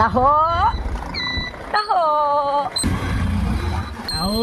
Taho! Taho! Taho!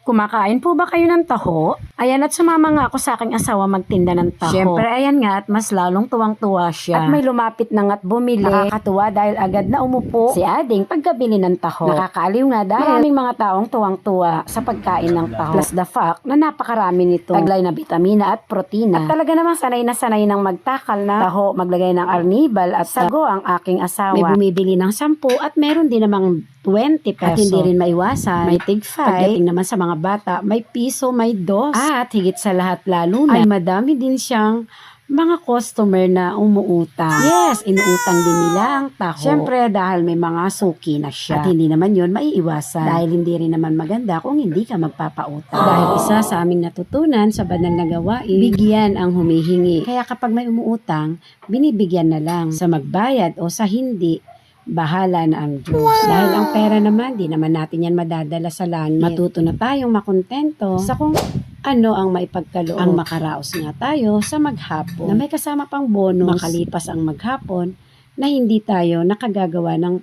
Kumakain po ba kayo ng taho? Ayan, at sumama nga ako sa aking asawa magtinda ng taho. Siyempre, ayan nga, at mas lalong tuwang-tuwa siya. At may lumapit na nga't bumili. Nakakatuwa dahil agad na umupo si Ading pagkabili ng taho. Nakakaaliw nga dahil maraming mga taong tuwang-tuwa sa pagkain ng taho. Plus the fact na napakarami nito. Taglay na bitamina at protina. At talaga namang sanay na sanay ng magtakal na taho, maglagay ng arnibal at sago ang aking asawa. May bumibili ng 10 at meron din namang 20 peso. At hindi rin maiwasan, may tig 5. Pagdating naman sa mga bata, may piso, may 2. At higit sa lahat lalo na, ay madami din siyang mga customer na umuutang. Yes, inuutang din nila ang taho. Siyempre, dahil may mga suki na siya. At hindi naman yun maiiwasan. Dahil hindi rin naman maganda kung hindi ka magpapautang. Dahil isa sa aming natutunan sa banal na gawain, bigyan ang humihingi. Kaya kapag may umuutang, binibigyan na lang. Sa magbayad o sa hindi, bahala na ang Diyos. Dahil ang pera naman, di naman natin yan madadala sa langit. Matuto na tayong makontento sa kung ano ang maipagkaloob. Ang makaraos nga tayo sa maghapon na may kasama pang bonus makalipas ang maghapon na hindi tayo nakagagawa ng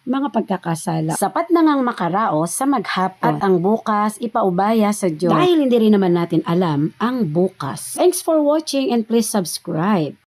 mga pagkakasala. Sapat na ngang makaraos sa maghapon at ang bukas ipaubaya sa Diyos. Dahil hindi rin naman natin alam ang bukas. Thanks for watching and please subscribe.